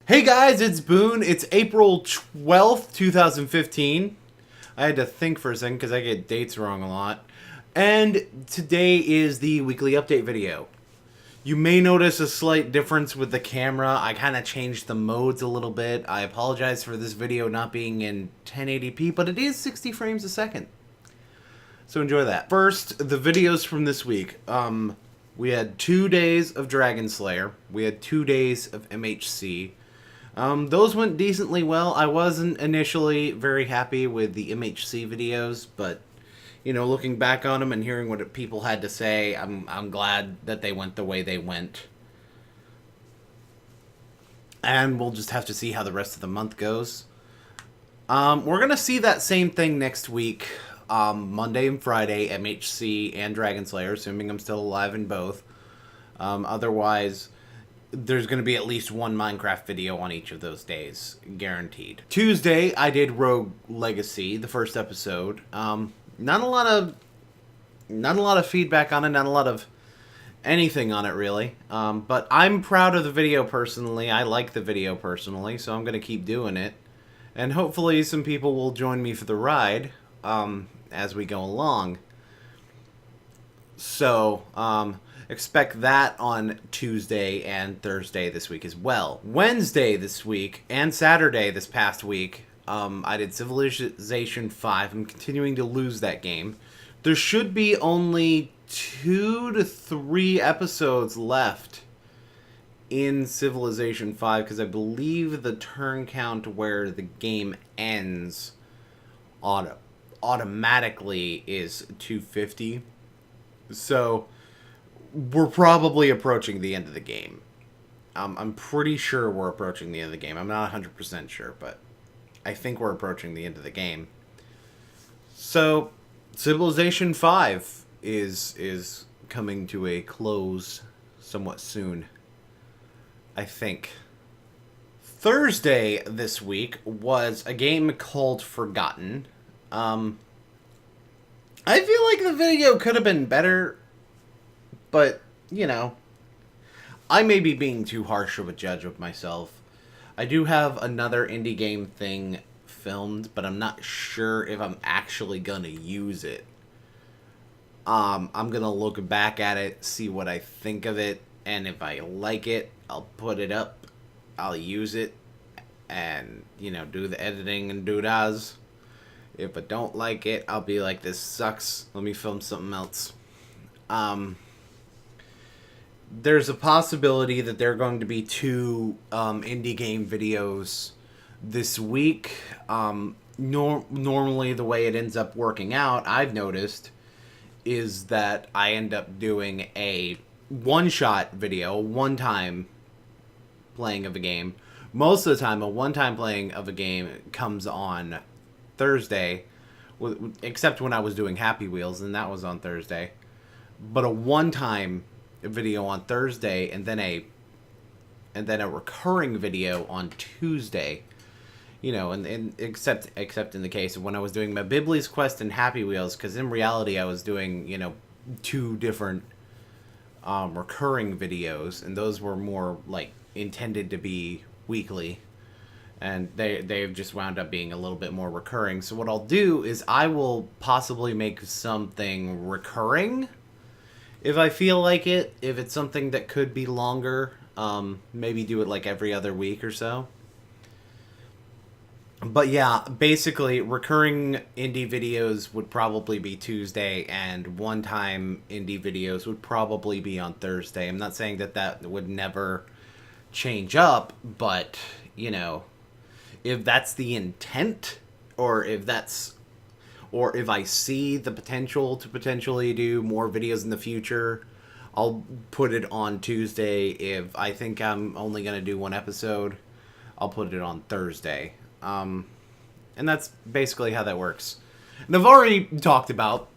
Hey guys, it's Boone. It's April 12th, 2015. I had to think for a second because I get dates wrong a lot. And today is the weekly update video. You may notice a slight difference with the camera. I kind of changed the modes a little bit. I apologize for this video not being in 1080p, but it is 60 frames a second. So enjoy that. First, the videos from this week. We had 2 days of Dragonslayer. We had 2 days of MHC. Those went decently well. I wasn't initially very happy with the MHC videos, but, you know, looking back on them and hearing what people had to say, I'm glad that they went the way they went. And we'll just have to see how the rest of the month goes. We're going to see that same thing next week. Monday and Friday, MHC and Dragonslayer, assuming I'm still alive in both. Otherwise, there's going to be at least one Minecraft video on each of those days, guaranteed. Tuesday, I did Rogue Legacy, the first episode. Not a lot of feedback on it, not a lot of anything on it really. But I'm proud of the video personally. I like the video personally, so I'm going to keep doing it. And hopefully some people will join me for the ride as we go along. So, expect that on Tuesday and Thursday this week as well. Wednesday this week and Saturday this past week, I did Civilization 5. I'm continuing to lose that game. There should be only 2 to 3 episodes left in Civilization 5 because I believe the turn count where the game ends automatically is 250. So we're probably approaching the end of the game. I'm pretty sure we're approaching the end of the game. I'm not 100% sure, but I think we're approaching the end of the game. So Civilization 5 is coming to a close somewhat soon, I think. Thursday this week was a game called Forgotten. I feel like the video could have been better, but, you know, I may be being too harsh of a judge of myself. I do have another indie game thing filmed, but I'm not sure if I'm actually gonna use it. I'm gonna look back at it, see what I think of it, and if I like it, I'll put it up, I'll use it, and, you know, do the editing and doodahs. If I don't like it, I'll be like, this sucks, let me film something else. There's a possibility that there are going to be 2 indie game videos this week. Normally the way it ends up working out, I've noticed, is that I end up doing a one-shot video, one-time playing of a game. Most of the time, a one-time playing of a game comes on Thursday, except when I was doing Happy Wheels, and that was on Thursday. But a one-time video on Thursday, and then a recurring video on Tuesday. You know, and except in the case of when I was doing my Bibley's Quest and Happy Wheels, because in reality I was doing, you know, 2 different recurring videos, and those were more like intended to be weekly. And they've just wound up being a little bit more recurring. So what I'll do is I will possibly make something recurring if I feel like it. If it's something that could be longer, maybe do it like every other week or so. But yeah, basically recurring indie videos would probably be Tuesday, and one-time indie videos would probably be on Thursday. I'm not saying that would never change up, but, you know, if that's the intent, or if I see the potential to potentially do more videos in the future, I'll put it on Tuesday. If I think I'm only going to do 1 episode, I'll put it on Thursday. And that's basically how that works. And I've already talked about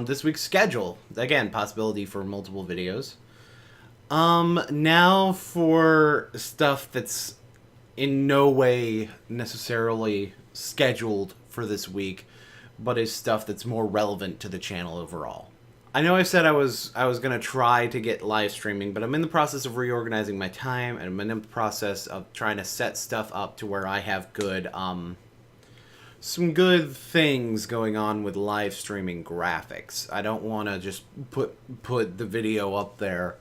this week's schedule. Again, possibility for multiple videos. Now for stuff that's in no way necessarily scheduled for this week, but is stuff that's more relevant to the channel overall. I know I said I was gonna try to get live streaming, but I'm in the process of reorganizing my time, and I'm in the process of trying to set stuff up to where I have good some good things going on with live streaming graphics. I don't want to just put the video up there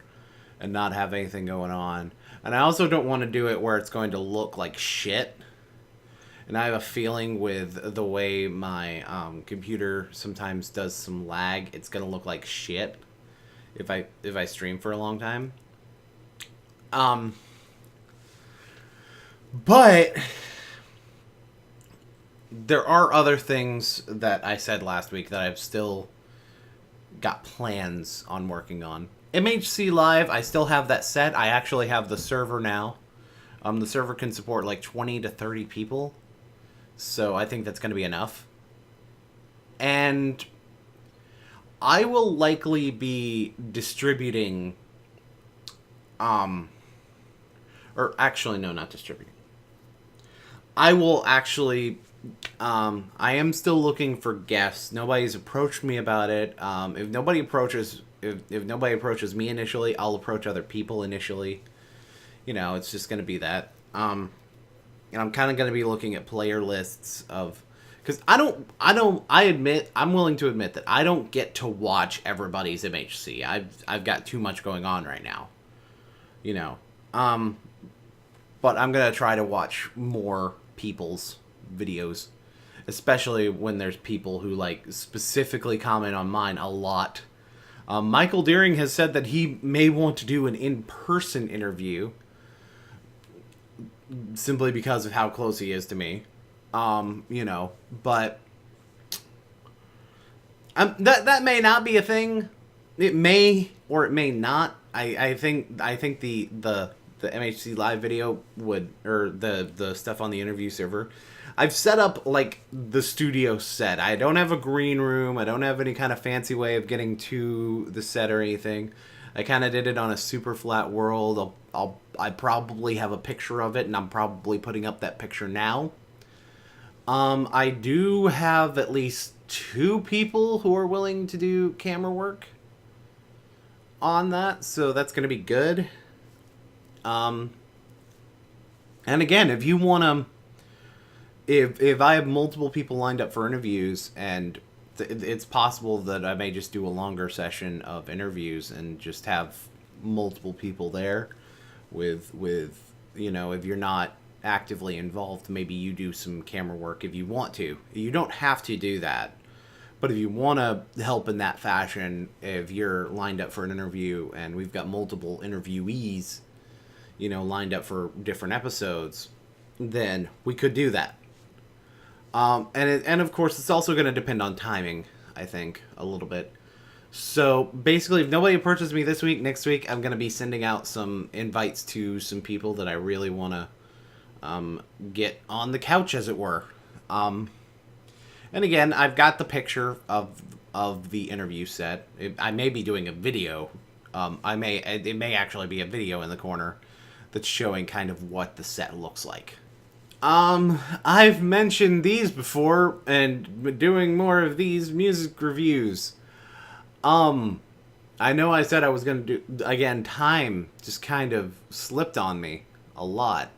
and not have anything going on, and I also don't want to do it where it's going to look like shit. And I have a feeling with the way my computer sometimes does some lag, it's gonna look like shit if I stream for a long time. But there are other things that I said last week that I've still got plans on working on. MHC Live, I still have that set. I actually have the server now. The server can support like 20 to 30 people. So I think that's going to be enough. And I will likely be distributing, or actually, no, not distributing. I will actually, I am still looking for guests. Nobody's approached me about it. If nobody approaches me initially, I'll approach other people initially. You know, it's just going to be that. And I'm kind of going to be looking at player lists of, because I'm willing to admit that I don't get to watch everybody's MHC. I've got too much going on right now, you know. But I'm going to try to watch more people's videos, especially when there's people who like specifically comment on mine a lot. Michael Deering has said that he may want to do an in-person interview, simply because of how close he is to me. You know, but that may not be a thing. It may or it may not. I think the MHC Live video would, or the stuff on the interview server, I've set up like the studio set. I don't have a green room. I don't have any kind of fancy way of getting to the set or anything. I kind of did it on a super flat world. I probably have a picture of it, and I'm probably putting up that picture now. I do have at least 2 people who are willing to do camera work on that, so that's going to be good. And again, if you want to, if I have multiple people lined up for interviews, and it's possible that I may just do a longer session of interviews and just have multiple people there with you know, if you're not actively involved, maybe you do some camera work if you want to. You don't have to do that, but if you want to help in that fashion, if you're lined up for an interview and we've got multiple interviewees, you know, lined up for different episodes, then we could do that. And of course, it's also going to depend on timing, I think, a little bit. So basically, if nobody approaches me this week, next week, I'm going to be sending out some invites to some people that I really want to get on the couch, as it were. And again, I've got the picture of the interview set. I may be doing a video. It may actually be a video in the corner that's showing kind of what the set looks like. I've mentioned these before, and doing more of these music reviews. I know I said I was going to do, again, time just kind of slipped on me a lot.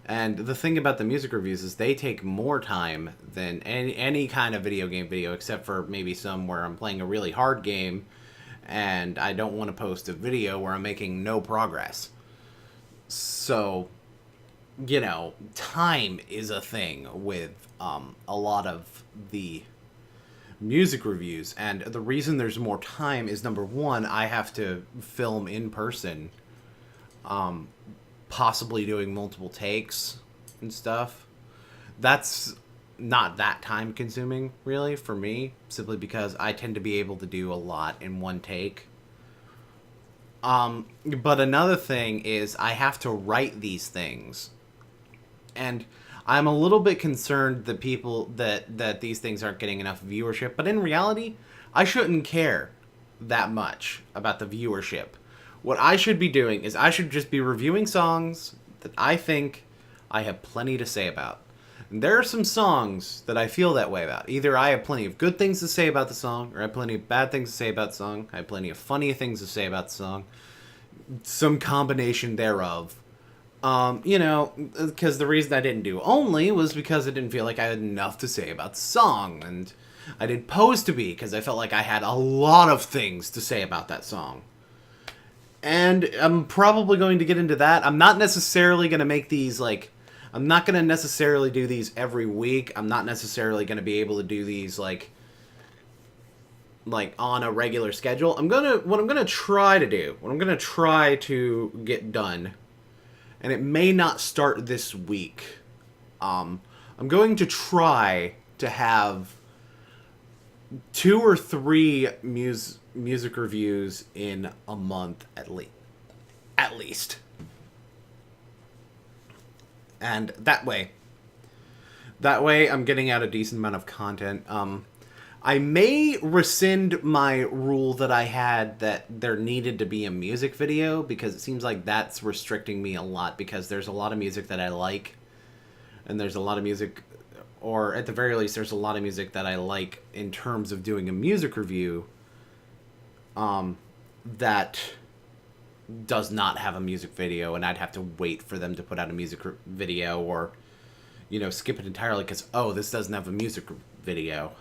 And the thing about the music reviews is they take more time than any kind of video game video, except for maybe some where I'm playing a really hard game and I don't want to post a video where I'm making no progress. So, you know, time is a thing with a lot of the music reviews, and the reason there's more time is, number one, I have to film in person, possibly doing multiple takes and stuff. That's not that time consuming, really, for me, simply because I tend to be able to do a lot in one take. But another thing is I have to write these things, and I'm a little bit concerned that people that these things aren't getting enough viewership, but in reality, I shouldn't care that much about the viewership. What I should be doing is I should just be reviewing songs that I think I have plenty to say about. And there are some songs that I feel that way about. Either I have plenty of good things to say about the song, or I have plenty of bad things to say about the song. I have plenty of funny things to say about the song. Some combination thereof. You know, because the reason I didn't do Only was because I didn't feel like I had enough to say about the song. And I did Pose to Be because I felt like I had a lot of things to say about that song. And I'm probably going to get into that. I'm not necessarily going to make these, like... I'm not going to necessarily do these every week. I'm not necessarily going to be able to do these, like on a regular schedule. What I'm going to try to get done, and it may not start this week. I'm going to try to have 2 or 3 music reviews in a month at least. And that way I'm getting out a decent amount of content. I may rescind my rule that I had that there needed to be a music video, because it seems like that's restricting me a lot, because there's a lot of music that I like, and there's a lot of music, or at the very least there's a lot of music that I like in terms of doing a music review, that does not have a music video, and I'd have to wait for them to put out a music video, or, you know, skip it entirely because, oh, this doesn't have a music video.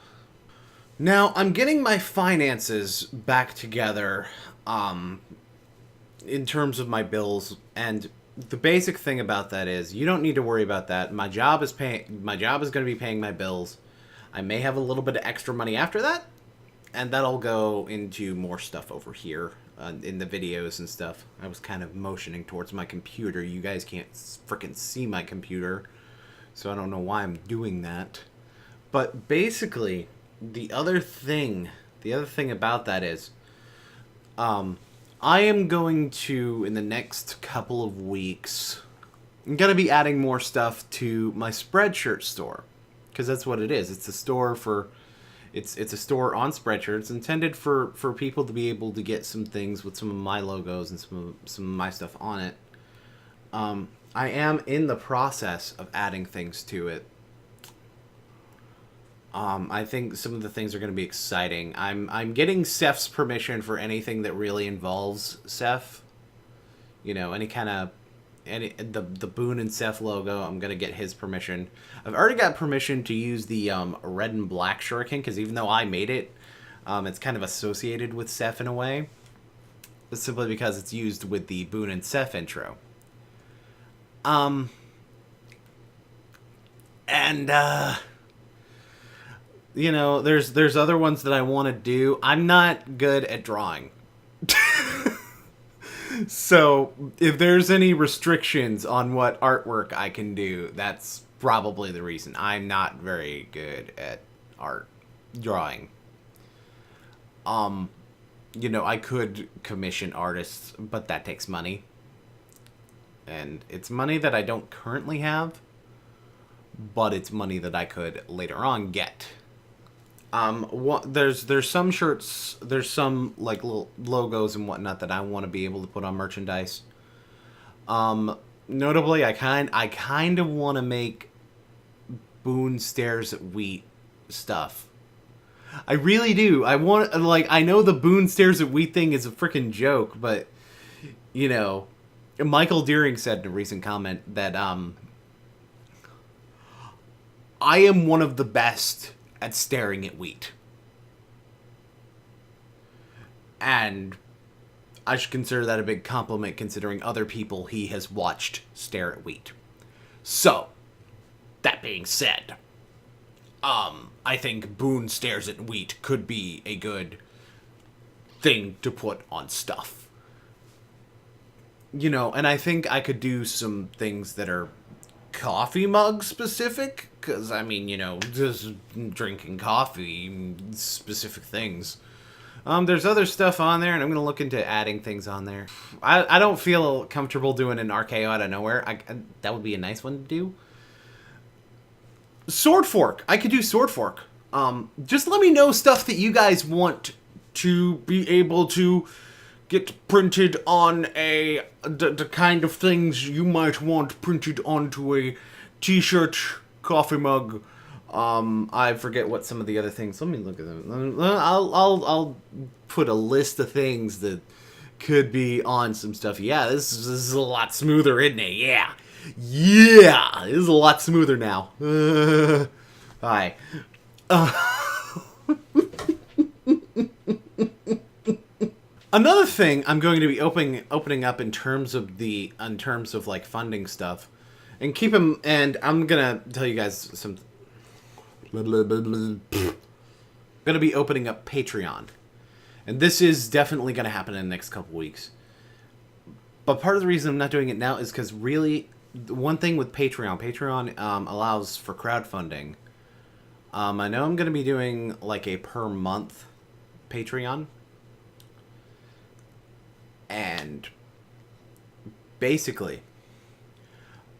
Now, I'm getting my finances back together, in terms of my bills, and the basic thing about that is, you don't need to worry about that. My job is going to be paying my bills. I may have a little bit of extra money after that, and that'll go into more stuff over here. In the videos and stuff. I was kind of motioning towards my computer. You guys can't frickin' see my computer, so I don't know why I'm doing that. But basically, the other thing about that is, I am going to, in the next couple of weeks, I'm going to be adding more stuff to my Spreadshirt store, because that's what it is. It's a store for... It's a store on Spreadshirt. It's intended for people to be able to get some things with some of my logos and some of my stuff on it. I am in the process of adding things to it. I think some of the things are going to be exciting. I'm getting Seth's permission for anything that really involves Seth. You know, any kind of... the Boon and Seth logo, I'm gonna get his permission. I've already got permission to use the red and black shuriken, because even though I made it, it's kind of associated with Seth in a way. It's simply because it's used with the Boon and Seth intro. You know, there's other ones that I want to do. I'm not good at drawing. So, if there's any restrictions on what artwork I can do, that's probably the reason. I'm not very good at drawing. You know, I could commission artists, but that takes money. And it's money that I don't currently have, but it's money that I could later on get. There's some shirts, there's some like little logos and whatnot that I want to be able to put on merchandise. Notably, I kind of want to make Boone Stares at Wheat stuff. I really do. I know the Boone Stares at Wheat thing is a freaking joke, but you know, Michael Deering said in a recent comment that I am one of the best at staring at wheat. And I should consider that a big compliment, considering other people he has watched stare at wheat. So, that being said, I think Boone Stares at Wheat could be a good thing to put on stuff. You know, and I think I could do some things that are coffee mug specific, because I mean, you know, just drinking coffee, specific things. There's other stuff on there, and I'm gonna look into adding things on there. I don't feel comfortable doing an RKO out of nowhere. That would be a nice one to do. Sword Fork. I could do Sword Fork. Just let me know stuff that you guys want to be able to get printed on the kind of things you might want printed onto a t-shirt, coffee mug. I forget what some of the other things. Let me look at them. I'll put a list of things that could be on some stuff. Yeah, this is a lot smoother, isn't it? Yeah. Yeah, this is a lot smoother now. Hi. Another thing I'm going to be opening up in terms of like funding stuff, and I'm gonna tell you guys some. Gonna be opening up Patreon, and this is definitely gonna happen in the next couple weeks. But part of the reason I'm not doing it now is because really, the one thing with Patreon allows for crowdfunding. I know I'm gonna be doing like a per month Patreon. And basically,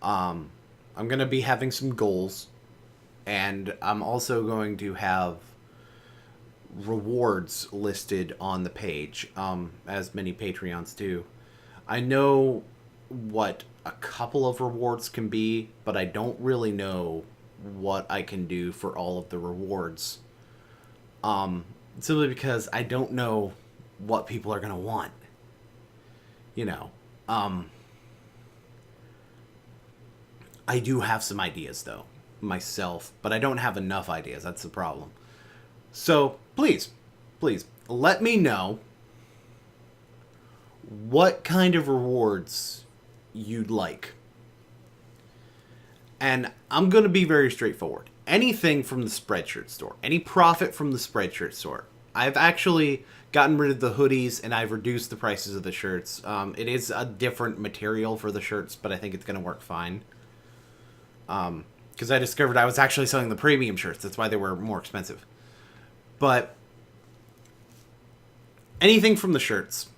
I'm going to be having some goals, and I'm also going to have rewards listed on the page, as many Patreons do. I know what a couple of rewards can be, but I don't really know what I can do for all of the rewards. Simply because I don't know what people are going to want. You know, I do have some ideas, though, myself, but I don't have enough ideas. That's the problem. So, please, let me know what kind of rewards you'd like. And I'm going to be very straightforward. Anything from the Spreadshirt store, any profit from the Spreadshirt store. I've actually gotten rid of the hoodies, and I've reduced the prices of the shirts. It is a different material for the shirts, but I think it's going to work fine. Because I discovered I was actually selling the premium shirts. That's why they were more expensive. But anything from the shirts,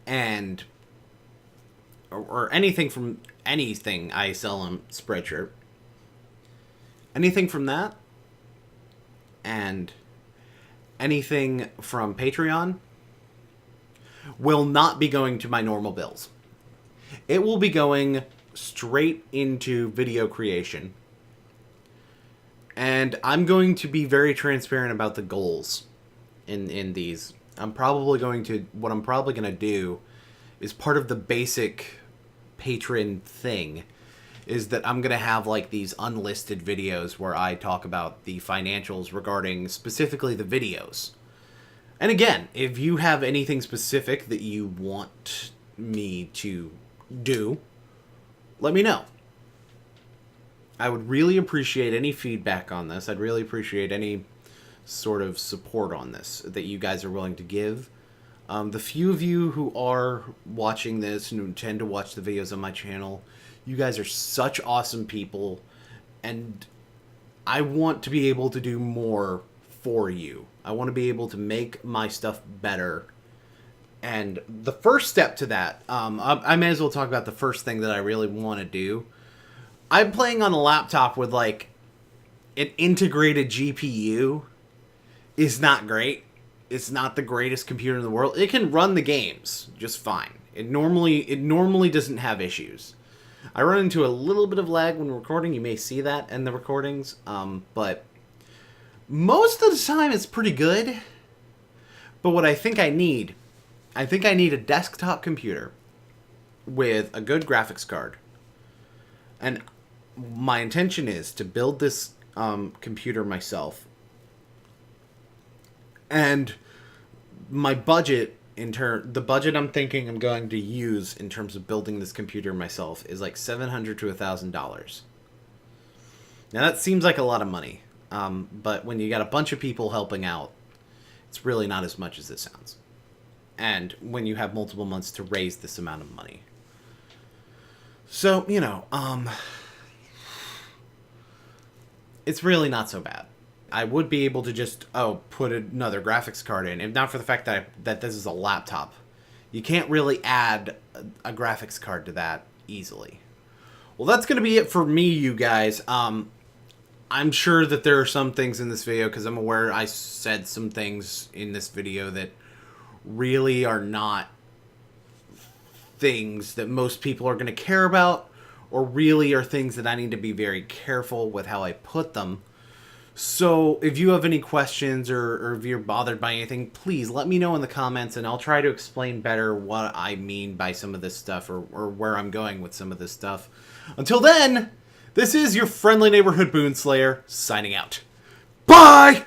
and or anything from anything I sell on Spreadshirt, anything from that, and anything from Patreon will not be going to my normal bills. It will be going straight into video creation. And I'm going to be very transparent about the goals in these. What I'm probably going to do is part of the basic patron thing is that I'm going to have like these unlisted videos where I talk about the financials regarding specifically the videos. And again, if you have anything specific that you want me to do, let me know. I would really appreciate any feedback on this. I'd really appreciate any sort of support on this that you guys are willing to give. The few of you who are watching this and who tend to watch the videos on my channel, you guys are such awesome people, and I want to be able to do more for you. I want to be able to make my stuff better. And the first step to that, I may as well talk about the first thing that I really want to do. I'm playing on a laptop with like an integrated GPU. Is not great. It's not the greatest computer in the world. It can run the games just fine. It normally doesn't have issues. I run into a little bit of lag when recording. You may see that in the recordings. But most of the time it's pretty good. But what I think I need a desktop computer with a good graphics card. And my intention is to build this computer myself. And my budget the budget I'm thinking I'm going to use in terms of building this computer myself is like $700 to $1,000. Now that seems like a lot of money, but when you got a bunch of people helping out, it's really not as much as it sounds. And when you have multiple months to raise this amount of money. So, you know, it's really not so bad. I would be able to just, put another graphics card in, if not for the fact that this is a laptop. You can't really add a graphics card to that easily. Well, that's going to be it for me, you guys. I'm sure that there are some things in this video, because I'm aware I said some things in this video that really are not things that most people are going to care about, or really are things that I need to be very careful with how I put them. So if you have any questions or if you're bothered by anything, please let me know in the comments and I'll try to explain better what I mean by some of this stuff or where I'm going with some of this stuff. Until then, this is your friendly neighborhood Boonslayer signing out. Bye!